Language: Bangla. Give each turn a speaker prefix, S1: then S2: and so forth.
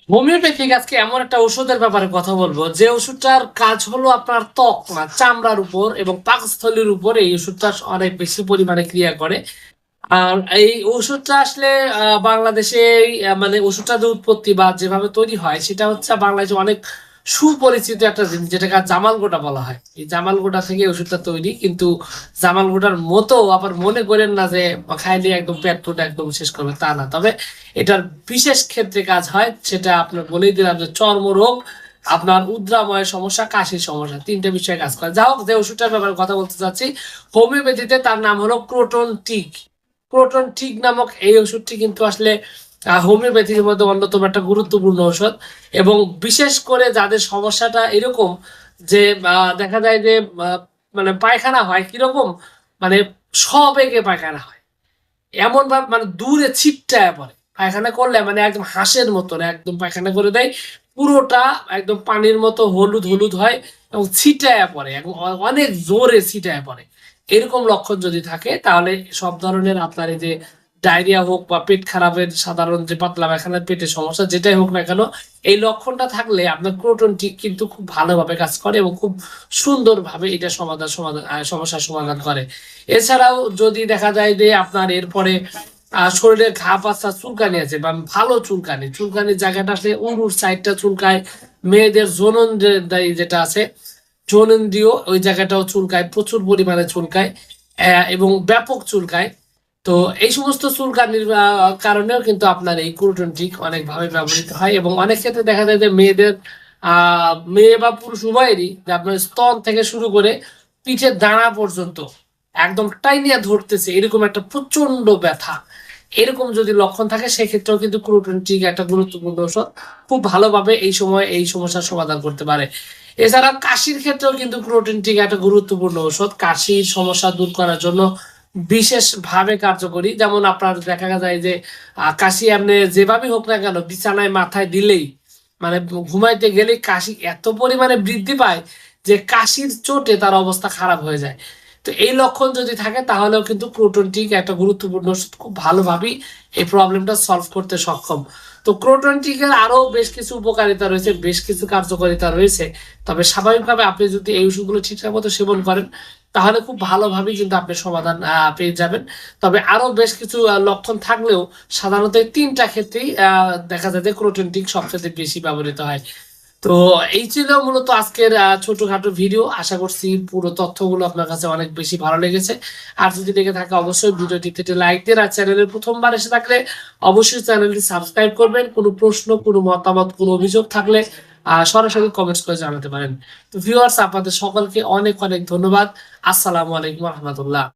S1: হোমিওপ্যাথিক আজকে এমন একটা ওষুধের ব্যাপারে কথা বলবো যে ওষুধটার কাজ হলো আপনার ত্বক না চামড়ার উপর এবং পাকস্থলীর উপর এই ওষুধটা অনেক বেশি পরিমাণে ক্রিয়া করে। আর এই ওষুধটা আসলে বাংলাদেশে মানে ওষুধটা যে উৎপত্তি বা যেভাবে তৈরি হয় সেটা হচ্ছে বাংলাদেশে অনেক সুপরিচিত একটা জিনিস যেটাকে জামালগোটা বলা হয়। এই জামালগোটা থেকে ওষুধটা তৈরি, কিন্তু জামালগোটার মতো আবার মনে করেন না যে খাইলে একদম পেট পুট একদম শেষ করবে, তা না। তবে এটার বিশেষ ক্ষেত্রে কাজ হয়, সেটা আপনার বলেই দিলাম যে চর্মরোগ, আপনার উদ্রাময় সমস্যা, কাশির সমস্যা, তিনটে বিষয়ে কাজ করে। যা হোক, যে ওষুধটার ব্যাপারে কথা বলতে চাচ্ছি হোমিওপ্যাথিতে, তার নাম হলো ক্রোটন টিক। ক্রোটন টিক নামক এই ওষুধটি কিন্তু আসলে হোমিওপ্যাথির মধ্যে অন্যতম একটা গুরুত্বপূর্ণ ঔষধ। এবং বিশেষ করে যাদের সমস্যাটা এরকম যে দেখা যায় যে মানে পায়খানা হয় কিরকম, মানে সবেগে পায়খানা হয়, এমন ভাবে মানে দূরে ছিটটায় পড়ে পায়খানা করলে, মানে একদম হাঁসের মতন একদম পায়খানা করে দেয়, পুরোটা একদম পানির মতো হলুদ হলুদ হয় এবং ছিটায় পড়ে এবং অনেক জোরে ছিটায় পড়ে। এরকম লক্ষণ যদি থাকে তাহলে সব ধরনের আপনার এই যে ডায়রিয়া হোক বা পেট খারাপের সাধারণ যে পাতলা পায়খানার পেটের সমস্যা যেটাই হোক না কেন, এই লক্ষণটা থাকলে আপনার ক্রোটন ঠিক কিন্তু খুব ভালোভাবে কাজ করে এবং খুব সুন্দরভাবে এটা সমস্যার সমাধান করে। এছাড়াও যদি দেখা যায় যে আপনার এরপরে শরীরে ঘা পাচ্ছা চুলকানি আছে বা ভালো চুলকানি, চুলকানির জায়গাটা আসলে উরুর সাইডটা চুলকায়, মেয়েদের জনন যেটা আছে জননেন্দ্রিয় ওই জায়গাটাও চুলকায়, প্রচুর পরিমাণে চুলকায় এবং ব্যাপক চুলকায়। তো এই সমস্ত চুলকানির কারণেও কিন্তু আপনার এই ক্রোটন টিক অনেকভাবে ব্যবহৃত হয় এবং অনেক ক্ষেত্রে দেখা যায় যে মেয়েদের মেয়ে বা পুরুষ উভয়েরই যে আপনার স্তন থেকে শুরু করে পিঠের দাঁড়া পর্যন্ত একদম টাইনিয়া ধরতেছে এরকম একটা প্রচন্ড ব্যথা, এরকম যদি লক্ষণ থাকে সেক্ষেত্রেও কিন্তু ক্রোটন টিক একটা গুরুত্বপূর্ণ ওষুধ, খুব ভালোভাবে এই সময় এই সমস্যার সমাধান করতে পারে। এছাড়া কাশির ক্ষেত্রেও কিন্তু ক্রোটন টিক একটা গুরুত্বপূর্ণ ওষুধ, কাশির সমস্যা দূর করার জন্য বিশেষভাবে কার্যকরী। যেমন আপনার দেখা যায় যে কাশি আপনি যেভাবে হোক না কেন বিছানায় মাথায় দিলেই, মানে ঘুমাইতে গেলেই কাশি এত পরিমাণে বৃদ্ধি পায় যে কাশির চোটে তার অবস্থা খারাপ হয়ে যায়। তো এই লক্ষণ যদি থাকে তাহলেও কিন্তু ক্রোটন টিক একটা গুরুত্বপূর্ণ ওষুধ, খুব ভালোভাবেই এই প্রবলেমটা সলভ করতে সক্ষম। তো ক্রোটন টিকের আরো বেশ কিছু উপকারিতা রয়েছে, বেশ কিছু কার্যকারিতা রয়েছে। তবে স্বাভাবিকভাবে আপনি যদি এই ওষুধগুলো ঠিকঠাক মতো সেবন করেন তাহলে খুব ভালোভাবেই কিন্তু আপনি সমাধান পেয়ে যাবেন। তবে আরো বেশ কিছু লক্ষণ থাকলেও সাধারণত এই তিনটা ক্ষেত্রেই দেখা যায় যে ক্রোটন টিক সবচেয়ে বেশি ব্যবহৃত হয়। তো এই ছিল মূলত আজকের ছোটখাটো ভিডিও। আশা করছি পুরো তথ্যগুলো আপনার কাছে অনেক বেশি ভালো লেগেছে। আর যদি লেগে থাকে অবশ্যই ভিডিওটিতে একটি লাইক দিন, আর চ্যানেলের প্রথমবার এসে থাকলে অবশ্যই চ্যানেলটি সাবস্ক্রাইব করবেন। কোনো প্রশ্ন, কোনো মতামত, কোনো অভিযোগ থাকলে সরাসরি কমেন্টস করে জানাতে পারেন। তো ভিউয়ার্স, আপনাদের সকলকে অনেক অনেক ধন্যবাদ। আসসালামু আলাইকুম রহমতুল্লাহ।